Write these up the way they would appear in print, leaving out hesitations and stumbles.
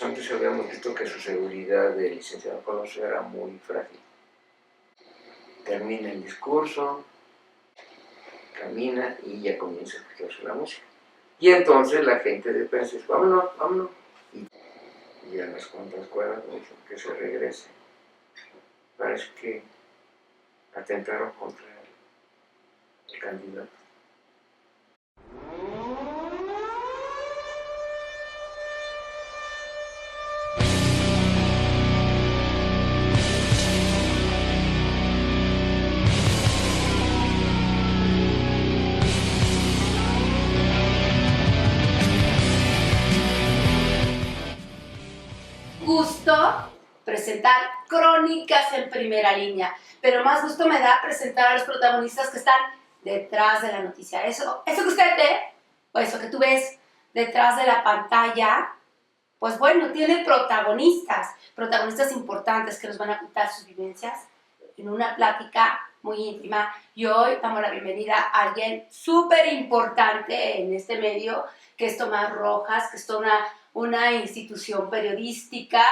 antes habíamos visto que su seguridad de licenciado Colosio era muy frágil. Termina el discurso, camina y ya comienza a escucharse la música. Y entonces la gente de prensa dice, vámonos, vámonos. Y a las cuantas cuadras me dicen que se regrese. Parece que atentaron contra el candidato. Gusto presentar Crónicas en Primera Línea, pero más gusto me da presentar a los protagonistas que están detrás de la noticia. Eso que usted ve, o eso que tú ves detrás de la pantalla, pues bueno, tiene protagonistas importantes que nos van a contar sus vivencias en una plática muy íntima. Y hoy damos la bienvenida a alguien súper importante en este medio, que es Tomás Rojas, que es toda una institución periodística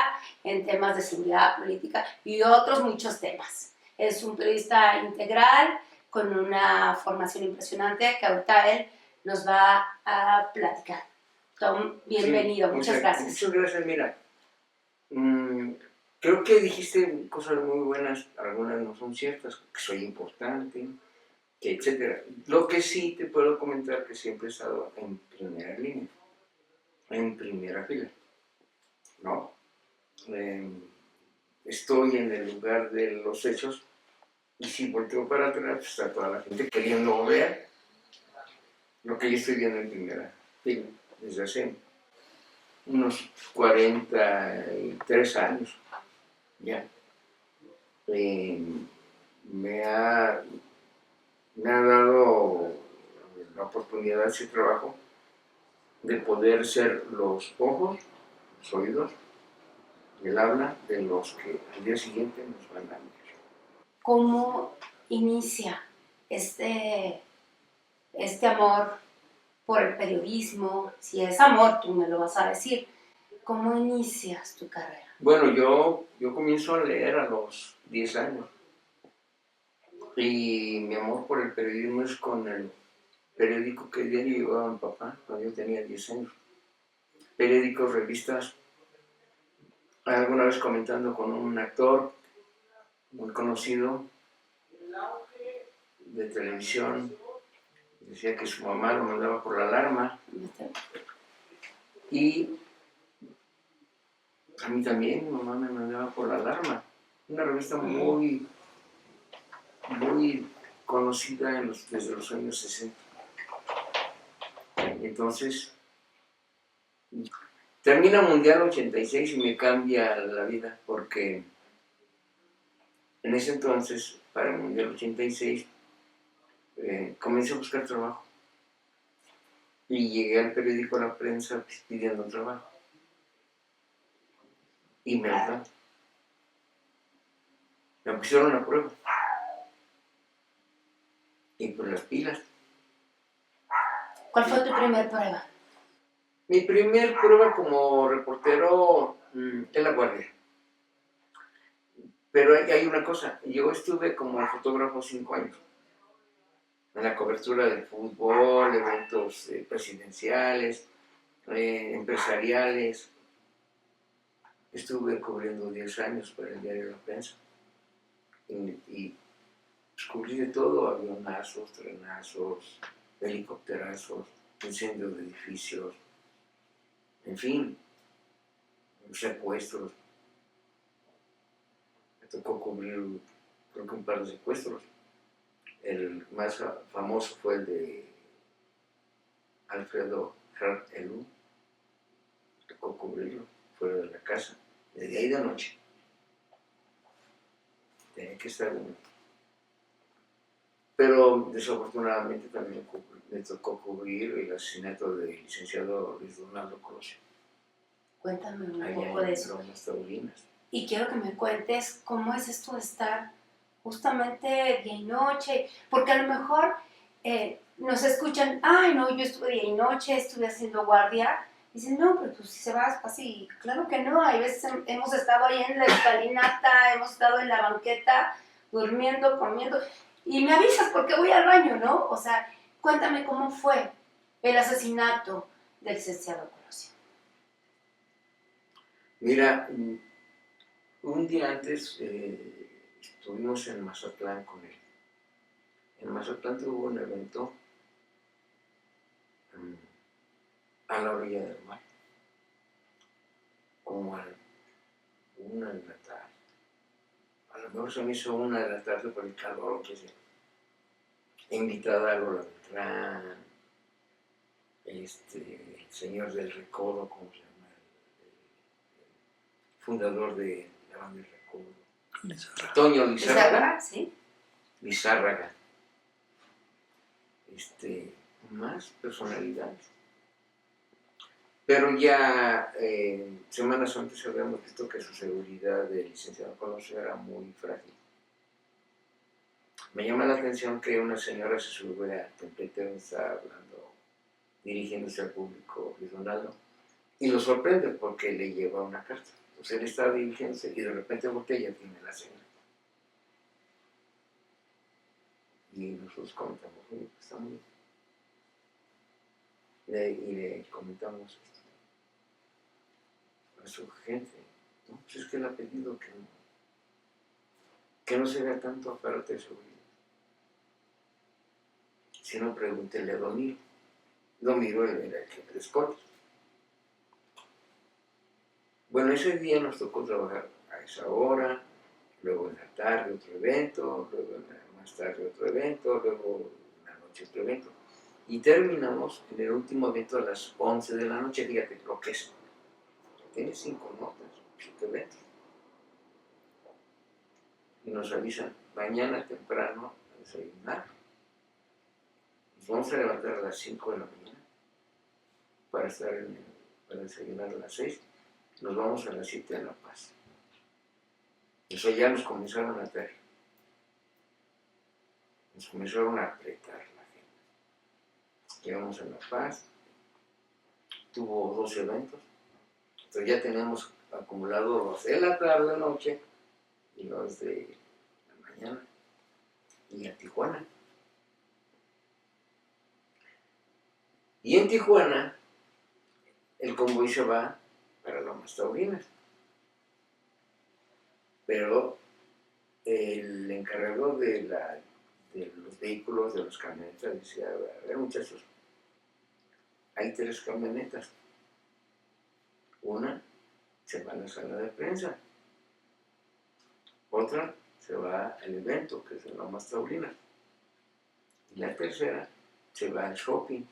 en temas de seguridad política y otros muchos temas. Es un periodista integral con una formación impresionante que ahorita él nos va a platicar. Tom, bienvenido, sí, muchas gracias. Muchas gracias, mira. Creo que dijiste cosas muy buenas, algunas no son ciertas, que soy importante, que etcétera. Lo que sí te puedo comentar que siempre he estado en primera línea, en primera fila, ¿no? Estoy en el lugar de los hechos y si volteo para atrás está toda la gente queriendo ver lo que yo estoy viendo en primera fila desde hace unos 43 años ya. Me ha dado la oportunidad de ese trabajo de poder ser los ojos, los oídos y el habla de los que al día siguiente nos van a ver. ¿Cómo inicia este amor por el periodismo? Si es amor, tú me lo vas a decir. ¿Cómo inicias tu carrera? Bueno, yo comienzo a leer a los 10 años. Y mi amor por el periodismo es con el periódico que diario llevaba mi papá cuando yo tenía 10 años. Periódicos, revistas. Alguna vez comentando con un actor muy conocido de televisión, decía que su mamá lo mandaba por la alarma. Y a mí también, mi mamá me mandaba por la alarma. Una revista muy conocida desde los años 60. Entonces, termina Mundial 86 y me cambia la vida, porque en ese entonces, para el Mundial 86, comencé a buscar trabajo. Y llegué al periódico La Prensa pidiendo trabajo. Y me lo dan. Me pusieron una prueba. Y pues las pilas. ¿Cuál fue tu primer prueba? Mi primer prueba como reportero es La Guardia. Pero hay una cosa, yo estuve como fotógrafo 5 años. En la cobertura del fútbol, eventos presidenciales, empresariales. Estuve cubriendo 10 años para el diario La Prensa. Y cubrí de todo, avionazos, trenazos, helicópterazos, incendios de edificios, en fin, secuestros. Me tocó cubrir, creo que un par de secuestros. El más famoso fue el de Alfredo Harp Elú. Me tocó cubrirlo fuera de la casa, de día y de noche. Tenía que estar uno. Pero desafortunadamente también me tocó cubrir el asesinato del licenciado Luis Donaldo Colosio. Cuéntame un poco de eso. Y quiero que me cuentes cómo es esto de estar justamente día y noche, porque a lo mejor nos escuchan, ay no, yo estuve día y noche, estuve haciendo guardia, Dicen, no, pero pues si se va así. Claro que no, hay veces hemos estado ahí en la escalinata, hemos estado en la banqueta, durmiendo, comiendo, y me avisas porque voy al baño, ¿no? O sea, cuéntame cómo fue el asesinato del licenciado Colosio. Mira, un día antes estuvimos en Mazatlán con él. En Mazatlán tuvo un evento a la orilla del mar, como a 1 de la tarde. A lo mejor se me hizo 1 de la tarde por el calor que se... Invitada a Lola Beltrán, el señor del Recodo, ¿cómo se llama? El fundador de la banda del Recodo. Toño Lizárraga. ¿Sí? Lizárraga. Más personalidades. Pero ya semanas antes habíamos visto que su seguridad del licenciado Colosio era muy frágil. Me llama la atención que una señora se sube al templete donde está hablando, dirigiéndose al público Luis Donaldo, y lo sorprende porque le lleva una carta. Entonces él está dirigiéndose y de repente Botella tiene la señal. Y nosotros comentamos, está muy bien. Y le comentamos a su gente, ¿no? Pues es que él ha pedido que no se vea tanto aparato de seguridad. Si no, pregúntele a Domiro. Domiro era el jefe de escoltas. Bueno, ese día nos tocó trabajar a esa hora, luego en la tarde otro evento, luego más tarde otro evento, luego en la noche otro evento. Y terminamos en el último evento a las 11 de la noche. Fíjate lo que es. Tiene 5 notas, 5 eventos. Y nos avisan, mañana temprano a desayunar. Nos vamos a levantar a las 5 de la mañana para desayunar a las 6. Nos vamos a las 7 de La Paz. Eso ya nos comenzaron a hacer. Nos comenzaron a apretar la gente. Llegamos a La Paz. Tuvo 2 eventos. Entonces ya tenemos acumulados los de la tarde, noche y los de la mañana. Y a Tijuana. Y en Tijuana, el convoy se va para Lomas Taurinas. Pero el encargado de los vehículos, de los camionetas, decía, a ver muchachos, hay 3 camionetas. Una se va a la sala de prensa. Otra se va al evento, que es en Lomas Taurinas. Y la tercera se va al shopping,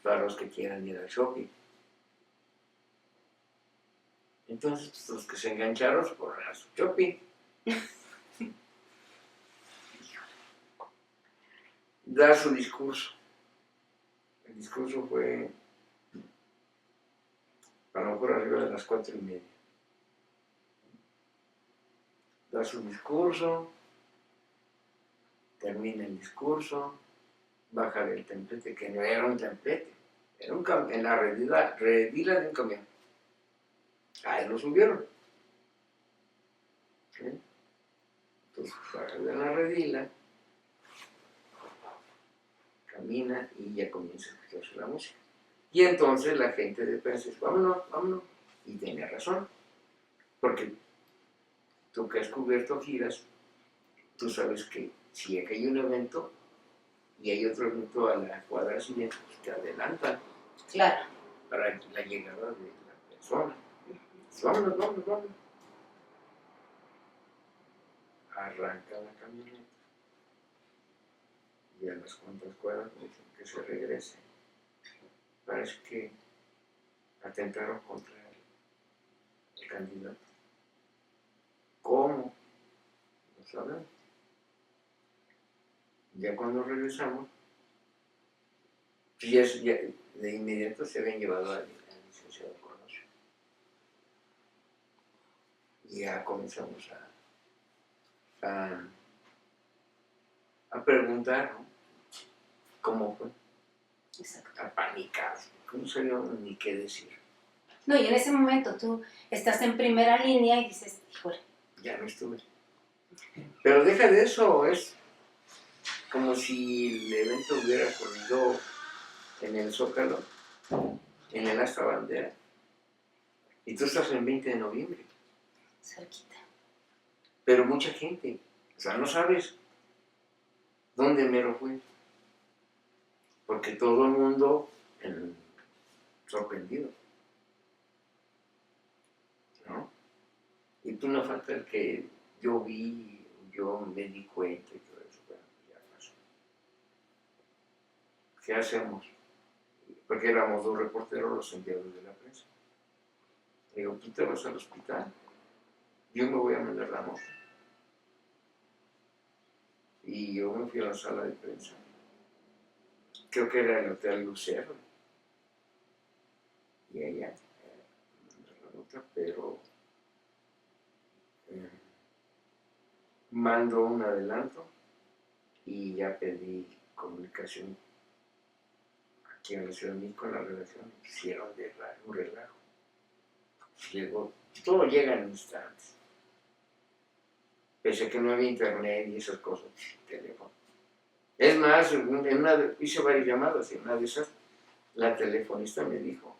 para los que quieran ir al shopping. Entonces, pues, los que se engancharon por a su shopping. Da su discurso. El discurso fue a lo mejor arriba de las 4:30. Da su discurso, termina el discurso, baja del templete, que no era un templete, era un en la redila de un camión. Ahí lo subieron. ¿Sí? Entonces baja de la redila, camina y ya comienza a escucharse la música. Y entonces la gente de prensa dice, vámonos, vámonos. Y tiene razón, porque tú que has cubierto giras, tú sabes que si hay un evento y hay otro evento a la cuadra siguiente, pues te adelantan. Claro. Para la llegada de la persona. Vámonos, vámonos, vámonos. Arranca la camioneta. Y a las cuantas cuadras dicen que se regrese. Parece que atentaron contra el candidato. ¿Cómo? No sabemos. Ya cuando regresamos, ya de inmediato se habían llevado al licenciado Colosio. Y ya comenzamos a preguntar, ¿no? ¿Cómo fue? Exacto. A panicar. No sabíamos ni qué decir. No, y en ese momento tú estás en primera línea y dices, híjole. Ya no estuve. Pero deja de eso, es como si el evento hubiera ocurrido en el Zócalo, en el Asta Bandera, y tú estás en 20 de noviembre. Cerquita. Pero mucha gente, o sea, no sabes dónde mero fue, porque todo el mundo sorprendido, ¿no? Y tú no falta el que yo vi, yo me di cuenta y todo eso, bueno, ya pasó. ¿Qué hacemos? Porque éramos dos reporteros los enviados de la prensa. Digo, tú te vas al hospital, yo me voy a mandar la nota. Y yo me fui a la sala de prensa. Creo que era el Hotel Lucero. Y allá mandar la nota, pero mando un adelanto y ya pedí comunicación aquí en la Ciudad de México, en la redacción. Hicieron un relajo. Llegó, todo llega en instantes. Pese a que no había internet y esas cosas, teléfono. Es más, hice varias llamadas y en una de esas la telefonista me dijo,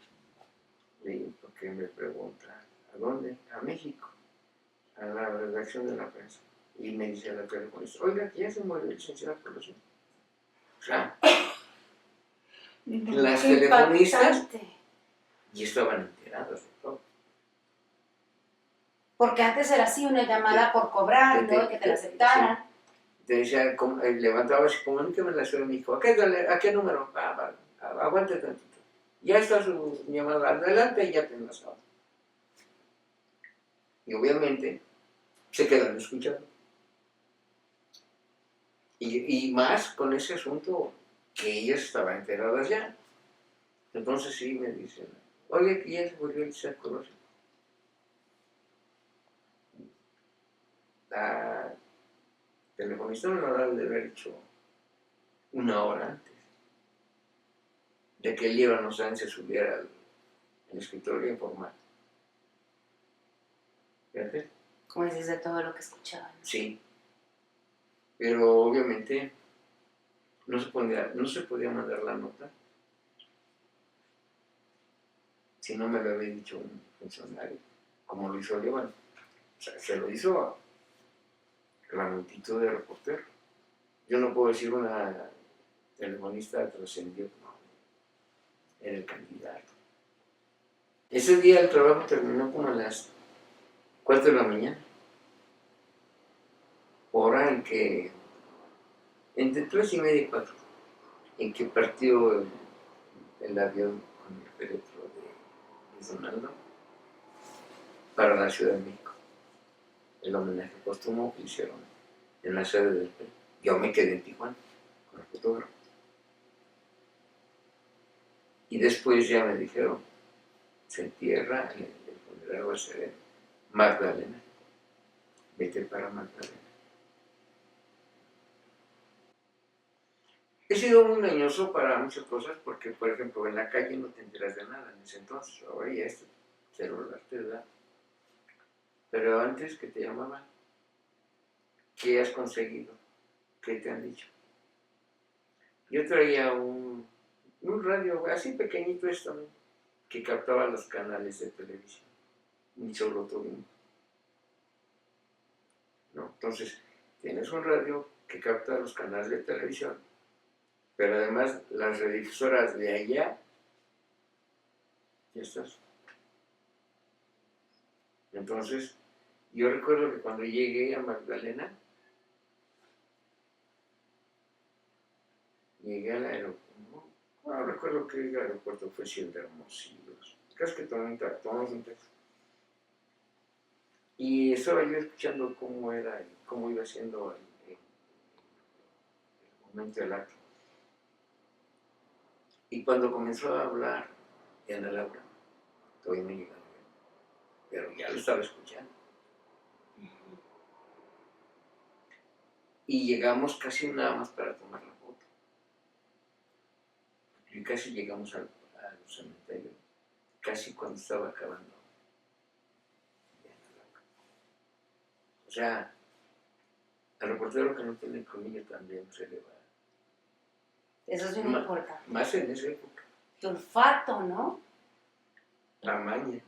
porque me pregunta, ¿a dónde? A México, a la redacción de la prensa. Y me dice la telefonista, oiga, que ya se murió el licenciado Colosio. O sea, las telefonistas ya estaban enteradas de todo. Porque antes era así, una llamada por cobrar, ¿no? Que te la aceptaran. Sí. Te decía, levantaba y comuníqueme en la Ciudad de México. ¿A qué número? Aguante tantito. Ya está su llamada adelante y ya te enlazaba. Y obviamente se quedan escuchando. Y más con ese asunto que ellas estaban enteradas ya. Entonces sí me dicen, oye, que ya se volvió el César Colosio. La telefonista me lo habrá de haber hecho una hora antes de que el Líbano Sánchez subiera al escritorio informal. ¿Fíjate? Como dices, de todo lo que escuchaban. Sí, pero obviamente no se podía mandar la nota si no me lo había dicho un funcionario, como lo hizo Líbano. O sea, se lo hizo a la multitud de reporteros. Yo no puedo decir una telefonista trascendió, no, era el candidato. Ese día el trabajo terminó como a las 4 de la mañana, hora en que, entre 3 y media y 4, en que partió el avión con el féretro de Donaldo para la Ciudad de México. El homenaje póstumo que hicieron en la sede del PRI. Yo me quedé en Tijuana con el fotógrafo. Y después ya me dijeron, se entierra, el funeral va a ser en Magdalena. Vete para Magdalena. He sido muy mañoso para muchas cosas porque, por ejemplo, en la calle no te enteras de nada en ese entonces. Ahora ya es celular te da. Pero antes que te llamaban, ¿qué has conseguido? ¿Qué te han dicho? Yo traía un radio así pequeñito esto, ¿no? Que captaba los canales de televisión. Ni solo tuvimos. ¿No? Entonces, tienes un radio que capta los canales de televisión, pero además las redifusoras de allá, ya estás. Entonces, yo recuerdo que cuando llegué a Magdalena, llegué al aeropuerto, no recuerdo que el aeropuerto fue siendo Hermosillo, casi que tomamos un texto. Y estaba yo escuchando cómo iba siendo el momento del acto. Y cuando comenzó a hablar Ana Laura, todavía no llegaba, pero ya lo estaba escuchando. Y llegamos casi nada más para tomar la foto. Y casi llegamos al cementerio. casi cuando estaba acabando. O sea, al reportero que no tiene colmillo también se le va. Eso es muy importante. Más en esa época. Tu olfato, ¿no? La maña.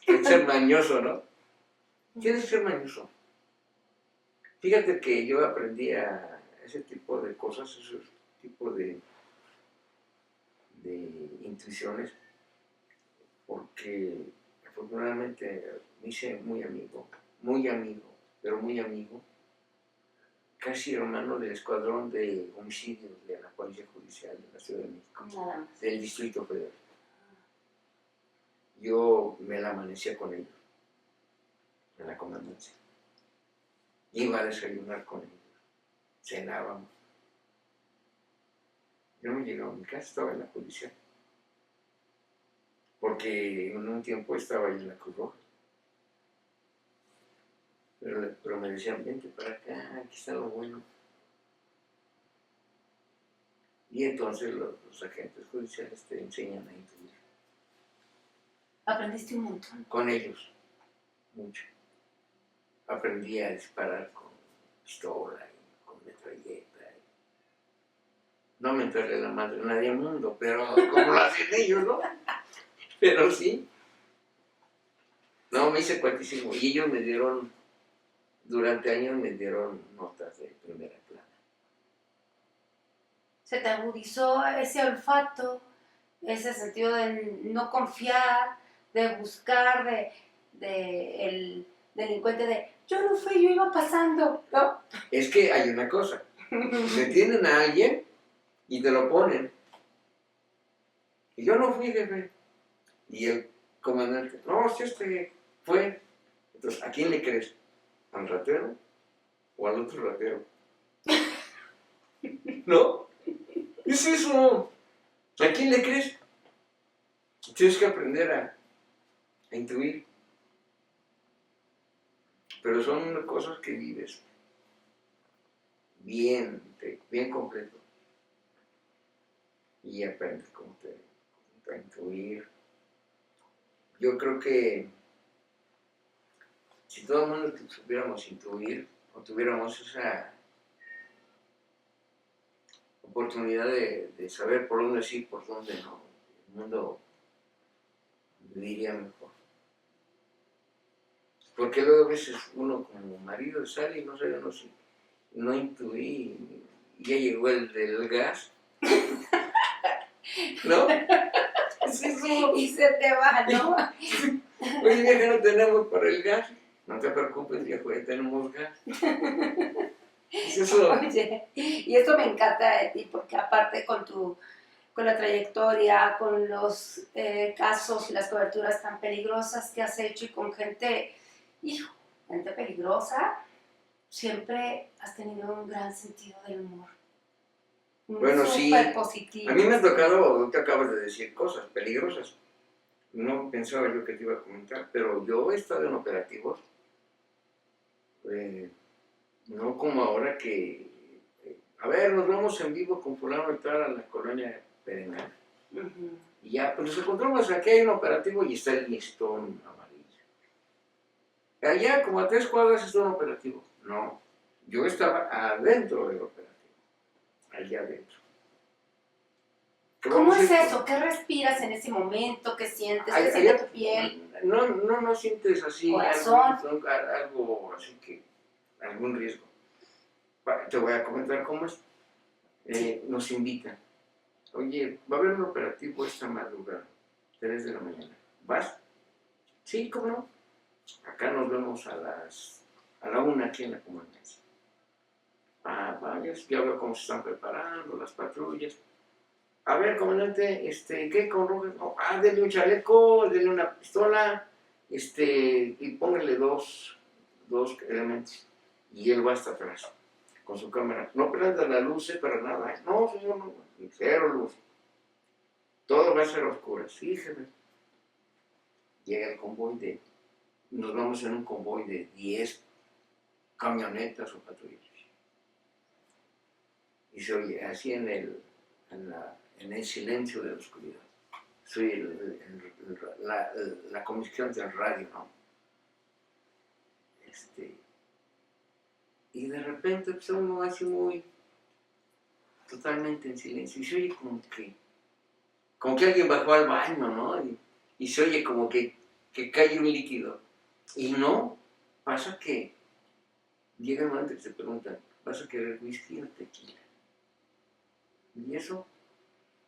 Tienes que ser mañoso, ¿no? Tienes que ser mañoso. Fíjate que yo aprendí a ese tipo de cosas, ese tipo de intuiciones, porque afortunadamente me hice muy amigo, pero muy amigo, casi hermano del escuadrón de homicidios de la Policía Judicial de la Ciudad de México, Nada más. del Distrito Federal. Yo me la amanecía con ellos, en la comandancia. Iba a desayunar con ellos, cenábamos. Yo no llegaba a mi casa, estaba en la policía. Porque en un tiempo estaba ahí en la Cruz Roja. Pero me decían, vente para acá, aquí está lo bueno. Y entonces los agentes judiciales te enseñan a intuir. Aprendiste un montón. Con ellos, mucho. Aprendí a disparar con pistola y con metralleta. No me enterré la madre a nadie al mundo, pero como lo hacen ellos, ¿no? Pero sí. No, me hice cuatísimo. Y ellos me dieron, durante años me dieron notas de primera plana. Se te agudizó ese olfato, ese sentido de no confiar, de buscar, de el delincuente de yo no fui, yo iba pasando, ¿no? Es que hay una cosa. Detienen a alguien y te lo ponen. Y yo no fui, jefe. Y el comandante, no, si este fue. Entonces, ¿a quién le crees? ¿Al ratero o al otro ratero? ¿No? Es eso. ¿A quién le crees? Tienes que aprender a intuir. Pero son cosas que vives bien completo. Y aprendes cómo a intuir. Yo creo que si todo el mundo supiéramos intuir, o tuviéramos esa oportunidad de saber por dónde sí, por dónde no, el mundo viviría mejor. Porque luego a veces uno como marido sale y no sabe, no intuí, y ya llegó el del gas, ¿no? Es eso. Y se te va, ¿no? Oye, vieja, no tenemos para el gas. No te preocupes, viejo, ya tenemos gas. Es eso. Oye, y esto me encanta de ti, porque aparte con la trayectoria, con los casos y las coberturas tan peligrosas que has hecho y con gente peligrosa, siempre has tenido un gran sentido del humor. Bueno, sí. Positivo. A mí me ha tocado, tú acabas de decir cosas peligrosas. No pensaba yo que te iba a comentar, pero yo he estado en operativos, no como ahora que, a ver, nos vamos en vivo con fulano y tal a la colonia Perengana. Uh-huh. Y ya, pues nos encontramos aquí, hay un operativo y está el listón amarillo. Allá, como a 3 cuadras, está un operativo. No, yo estaba adentro del operativo, allá adentro. ¿Cómo es eso? ¿Qué respiras en ese momento? ¿Qué sientes? ¿Qué siente tu piel? No sientes así algo así que, algún riesgo. Te voy a comentar cómo es. Nos invitan. Oye, va a haber un operativo esta madrugada, 3 de la mañana. ¿Vas? Sí, ¿cómo no? Acá nos vemos a la 1 aquí en la comandancia. Vaya, ya veo cómo se están preparando las patrullas. A ver, comandante, ¿qué con Rojas? Oh, denle un chaleco, denle una pistola, y póngale dos elementos. Y él va hasta atrás, con su cámara. No prenda la luz, para nada, ¿eh? No, señor, no, cero luz. Todo va a ser oscuro, fíjeme. Llega el convoy nos vamos en un convoy de 10 camionetas o patrullas. Y se oye así en el silencio de la oscuridad. soy la comisión del radio, ¿no? Y de repente pues, uno hace muy totalmente en silencio y se oye como que alguien bajó al baño, ¿no? Y se oye como que cae un líquido. Y no, pasa que llega el momento que se preguntan, ¿vas a querer whisky o tequila? Y eso,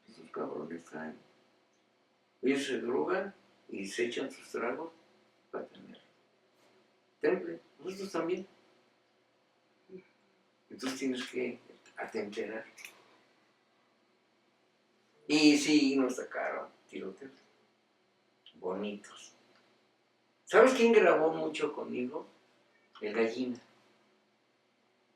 esos cabrones traen. Ellos se drogan y se echan sus tragos para tener temple. Nosotros también. Entonces tienes que atemperar. Y sí, nos sacaron tiroteos bonitos. ¿Sabes quién grabó mucho conmigo? El Gallina.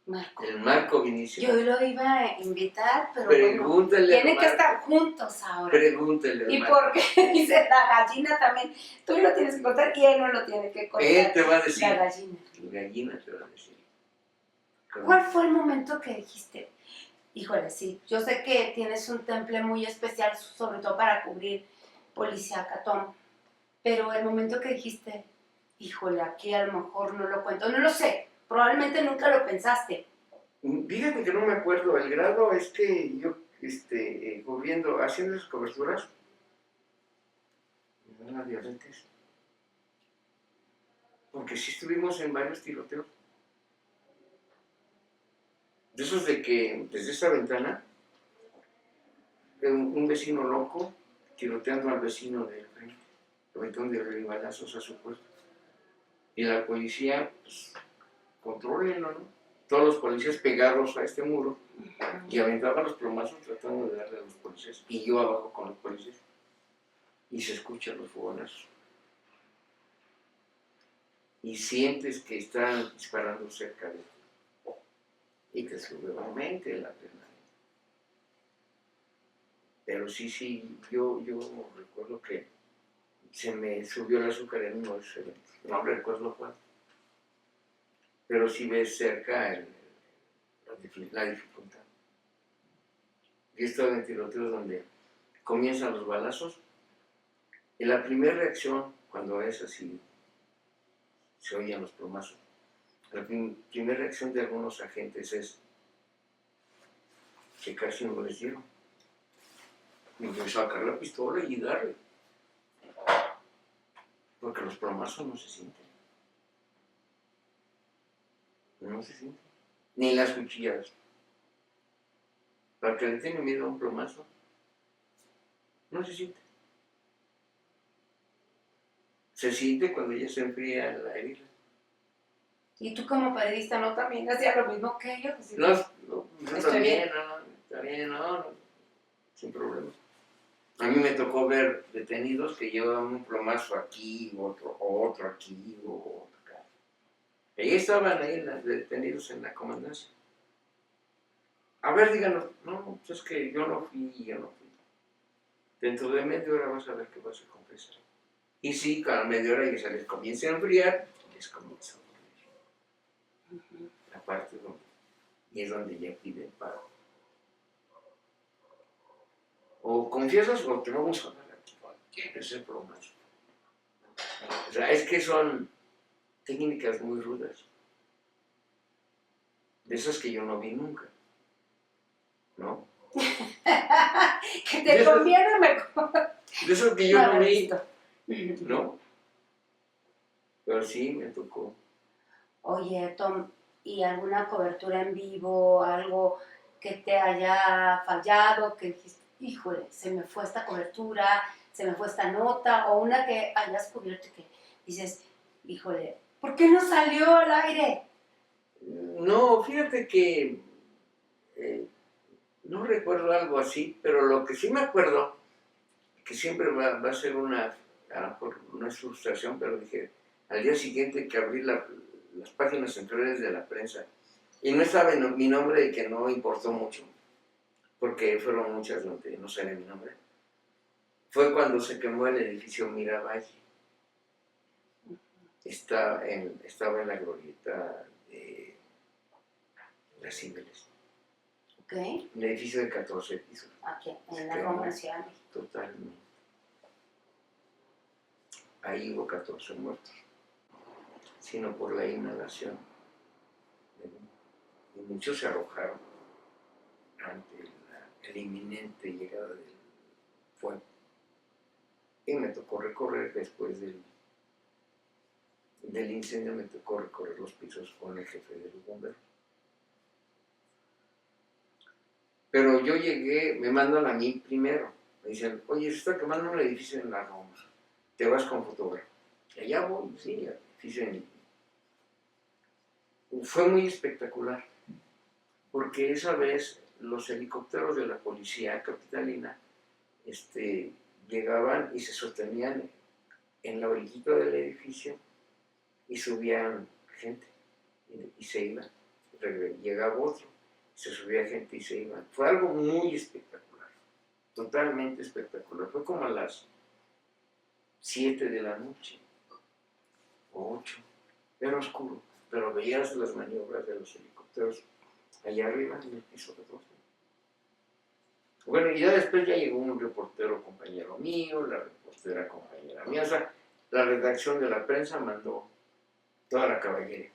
Marco. El Marco Vinicio. Yo lo iba a invitar, pero Pregúntale bueno, tienen que estar juntos ahora. Pregúntale. ¿Y por qué? Dice la gallina también. Tú lo tienes que contar y él no lo tiene que contar. Él te va a decir. La gallina. La gallina te va a decir. ¿Cuál fue el momento que dijiste? Híjole, sí, yo sé que tienes un temple muy especial, sobre todo para cubrir Policía Catón, pero el momento que dijiste, híjole, aquí a lo mejor no lo cuento, no lo sé, probablemente nunca lo pensaste. Fíjate que no me acuerdo, el grado es que yo, cubriendo, haciendo esas coberturas, me dan la diabetes. Porque sí estuvimos en varios tiroteos. De esos de que, desde esa ventana, un vecino loco tiroteando al vecino del frente, aventando de balazos a su puesto. Y la policía, pues, contrólenlo, ¿no? Todos los policías pegados a este muro y aventaban los plomazos tratando de darle a los policías. Y yo abajo con los policías. Y se escuchan los fogonazos. Y sientes que están disparando cerca de ti. Y te sube nuevamente la adrenalina. Pero sí, yo recuerdo que se me subió el azúcar en uno de esos eventos. No recuerdo cuál. Pero sí ves cerca la dificultad. Yo he estado en tiroteos donde comienzan los balazos y la primera reacción, cuando es así, se oyen los plomazos, la primera reacción de algunos agentes es que casi no les dieron. Y pues sacar la pistola y darle. Porque los plomazos no se sienten. No se sienten. Ni las cuchilladas. Para que le tenga miedo a un plomazo, no se siente. Se siente cuando ya se enfría la herida. Y tú como periodista, ¿no? También hacías lo mismo que ellos. No, estoy bien. Está bien, no, sin problema. A mí me tocó ver detenidos que llevaban un plomazo aquí, otro aquí, otro acá. Ahí estaban detenidos en la comandancia. A ver, díganos, no, pues es que yo no fui. Dentro de media hora vas a ver que vas a confesar. Y sí, cada media hora ya se les comienza a enfriar, les comienza a doler. La parte donde, y es donde ya piden pago. O confiesas o te vamos a dar aquí. Ese es el problema. O sea, es que son técnicas muy rudas. De esas que yo no vi nunca. ¿No? Que te conviene mejor. De esas que yo no vi. ¿No? Pero sí me tocó. Oye, Tom, ¿y alguna cobertura en vivo, algo que te haya fallado, que dijiste, híjole, se me fue esta cobertura, se me fue esta nota, o una que hayas cubierto que dices, híjole, ¿por qué no salió al aire? No, fíjate que no recuerdo algo así, pero lo que sí me acuerdo, que siempre va a ser a lo mejor una frustración, pero dije, al día siguiente que abrí las páginas centrales de la prensa, y no estaba mi nombre, que no importó mucho, porque fueron muchas donde no sale mi nombre, fue cuando se quemó el edificio Miravalle. Estaba en la glorieta de Las Cibeles. Okay. Un edificio de 14 pisos. Aquí, en la Roma, en Ciudad de México. Totalmente. ahí hubo 14 muertos, sino por la inhalación. Y muchos se arrojaron ante la inminente llegada del fuego. Y me tocó recorrer después del incendio, me tocó recorrer los pisos con el jefe de los bomberos. Pero yo llegué, me mandan a mí primero. Me dicen, oye, se está quemando un edificio en la Roma. Te vas con fotógrafo. Y allá voy, sí, al edificio. Fue muy espectacular, porque esa vez los helicópteros de la policía capitalina llegaban y se sostenían en la orillita del edificio y subían gente y se iban. Llegaba otro, se subía gente y se iban. Fue algo muy espectacular, totalmente espectacular. Fue como a las 7 de la noche, o 8, era oscuro, pero veías las maniobras de los helicópteros allá arriba en el piso 14. Bueno, y ya después ya llegó un reportero compañero mío, la reportera compañera mía, o sea, la redacción de la prensa mandó toda la caballería.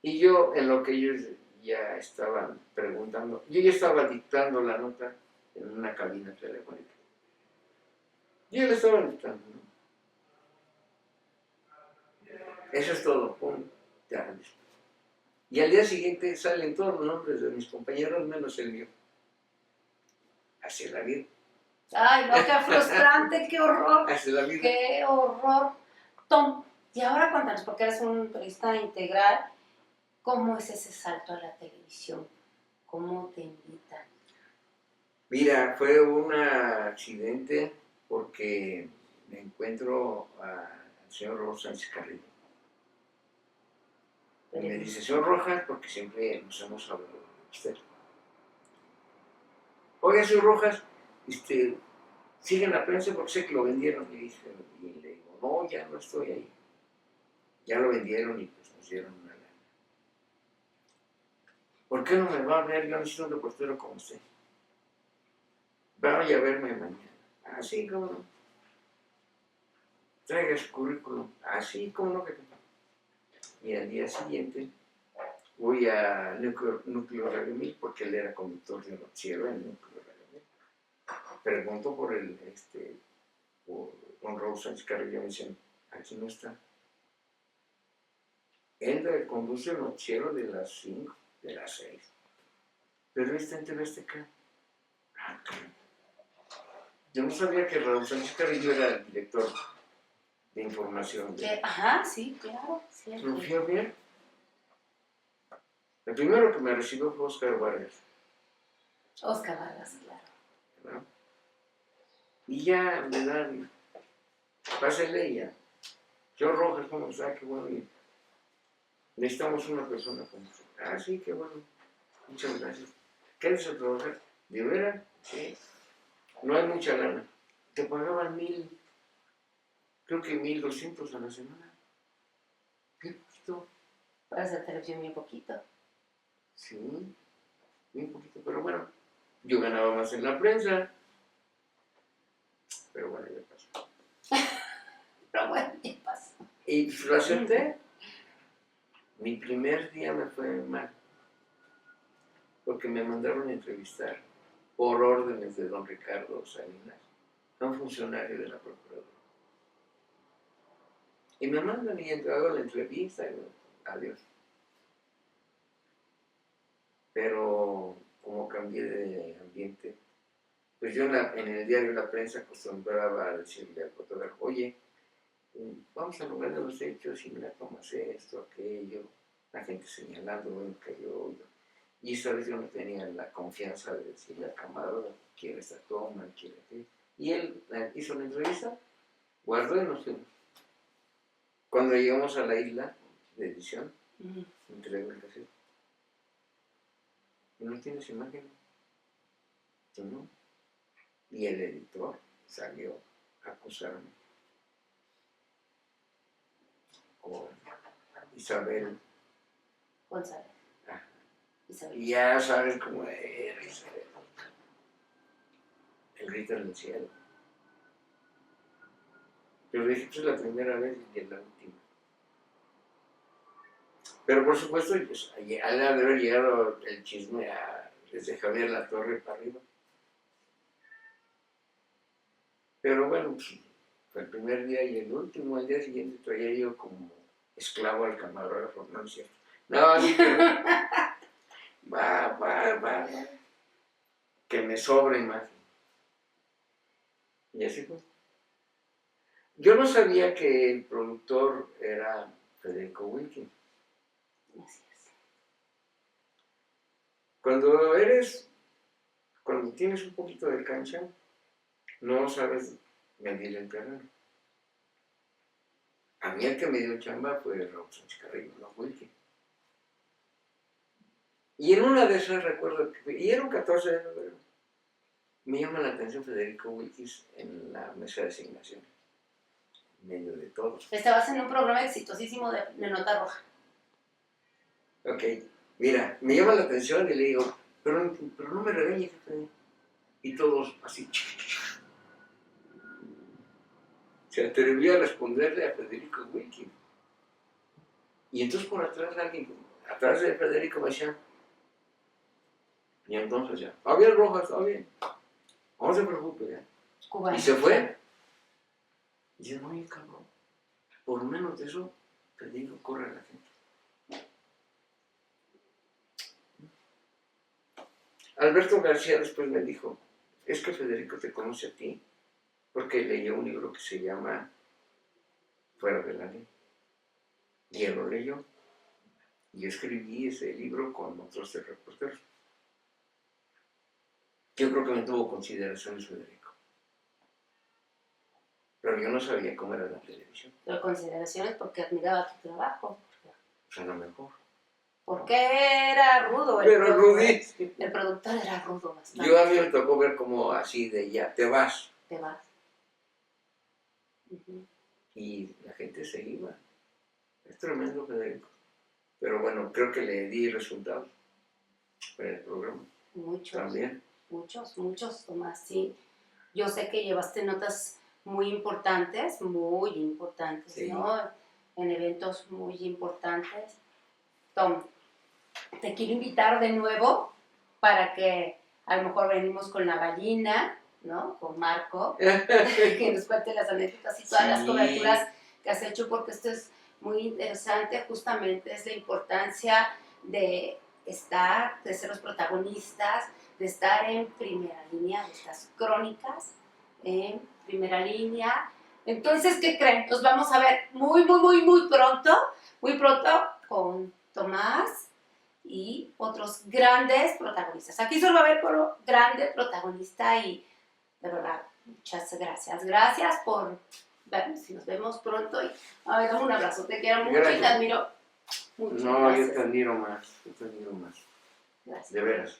Y yo, en lo que ellos ya estaban preguntando, yo ya estaba dictando la nota en una cabina telefónica. Yo le estaba dictando, ¿no? Eso es todo, pum, ya. Y al día siguiente salen todos los nombres de mis compañeros, menos el mío. Así es la vida. Ay, no, qué frustrante, qué horror. Así es la vida. Qué horror. Tom, y ahora cuéntanos, porque eres un periodista integral, ¿cómo es ese salto a la televisión? ¿Cómo te invitan? Mira, fue un accidente porque me encuentro al señor Rojas Sánchez Carrillo. Y me dice, señor Rojas, porque siempre nos hemos hablado de usted. Oiga, señor Rojas, sigue en la prensa porque sé que lo vendieron. Y le digo, no, ya no estoy ahí. Ya lo vendieron y pues nos dieron una lana. ¿Por qué no me va a ver? Yo necesito un reportero como usted. Vaya a verme mañana. Ah, sí, cómo no. Traiga su currículum. Ah, sí, cómo no. Y al día siguiente voy a Núcleo Radio 1000 porque él era conductor de noticiero en Núcleo Radio 1000. Pregunto por por don Raúl Sánchez Carrillo, me dicen, aquí no está. Él conduce el noticiero de las 5, de las 6. Pero está en TV Azteca. Yo no sabía que Raúl Sánchez Carrillo era el director de información. Ajá, sí, claro. Lo fui a ver. El primero que me recibió fue Oscar Vargas. Oscar Vargas, claro. ¿No? Y ya me dan, pásale ya. Yo Rojas, ¿cómo está? Qué bueno. Y necesitamos una persona como usted. Ah, sí, qué bueno. Muchas gracias. ¿Quieres a trabajar? ¿De veras? Sí. No hay mucha lana. Te pagaban 1,000, creo que 1,200 a la semana. Qué poquito. Para hacer televisión bien poquito. Sí, bien poquito, pero bueno, yo ganaba más en la prensa. Pero bueno, ya pasó. Pero bueno, ya pasó. Y pues lo acepté. Mi primer día me fue mal, porque me mandaron a entrevistar por órdenes de don Ricardo Salinas, a un funcionario de la Procuraduría. Y me mandan y hago la entrevista y adiós. Pero como cambié de ambiente, pues yo en el diario La Prensa acostumbraba a decirle al fotógrafo, oye, vamos al lugar de los hechos y mira cómo hace esto, aquello, la gente señalando, bueno, que yo. Y esta vez yo no tenía la confianza de decirle al camarógrafo, quiere esta toma, quiere aquello. Y él hizo una entrevista, guardó y nos fuimos. Cuando llegamos a la isla de edición, entregó el cassette. ¿No tienes imagen? Yo no. Y el editor salió a acusarme con Isabel González. Y ya sabes cómo era Isabel. El grito en el cielo. Pero dije, pues es la primera vez y es la última. Pero por supuesto, pues, al haber llegado el chisme desde Javier Latorre para arriba. Pero bueno, pues, fue el primer día y el último, al día siguiente traía yo como esclavo al camarógrafo, no es cierto. No, sí, pero va, que me sobre más. Y así fue. Yo no sabía que el productor era Federico Wilkin. Así es. Cuando tienes un poquito de cancha, no sabes medir el terreno. A mí el que me dio chamba fue Raúl Sánchez Carrillo, no Wilkin. Y en una de esas recuerdo y era un 14 de febrero, me llama la atención Federico Wilkins en la mesa de asignación, en medio de todo. Estabas en un programa exitosísimo de Nota Roja. Ok, mira, me llama la atención y le digo, pero no me regañes, jefe. Y todos así, se atrevió a responderle a Federico Wilkins. Y entonces por atrás atrás de Federico me decía, y entonces ya, está bien, Rojas, está bien, no se preocupe ya. Cubano. Y se fue. Y yo, no, cabrón, por menos de eso, Federico corre a la gente. Alberto García después me dijo, es que Federico te conoce a ti, porque leyó un libro que se llama Fuera de la Ley. Y él lo leyó. Y yo escribí ese libro con otros reporteros. Yo creo que me tuvo consideraciones Federico. Pero yo no sabía cómo era la televisión. Pero consideraciones porque admiraba tu trabajo. O sea, a lo mejor. Porque era rudo. Pero Rudy. El productor era rudo bastante. Yo a mí me tocó ver como así de ya, te vas. Te vas. Uh-huh. Y la gente se iba. Es tremendo, Federico. Pero bueno, creo que le di resultados para el programa. Muchos. También. Muchos, Tomás, sí. Yo sé que llevaste notas muy importantes, sí. ¿no? En eventos muy importantes. Tom, te quiero invitar de nuevo para que a lo mejor venimos con la gallina, ¿no? Con Marco, que nos cuente las anécdotas y todas las coberturas que has hecho, porque esto es muy interesante, justamente es la importancia de estar, de ser los protagonistas, de estar en primera línea de estas crónicas, en primera línea. Entonces, ¿qué creen? Nos vamos a ver muy pronto con Tomás y otros grandes protagonistas. Aquí solo va a haber por grande protagonista y de verdad, muchas gracias. Gracias por vernos y nos vemos pronto. Y a ver, dame un abrazo, te quiero mucho y te admiro mucho. No, gracias. Yo te admiro más. Gracias. De veras.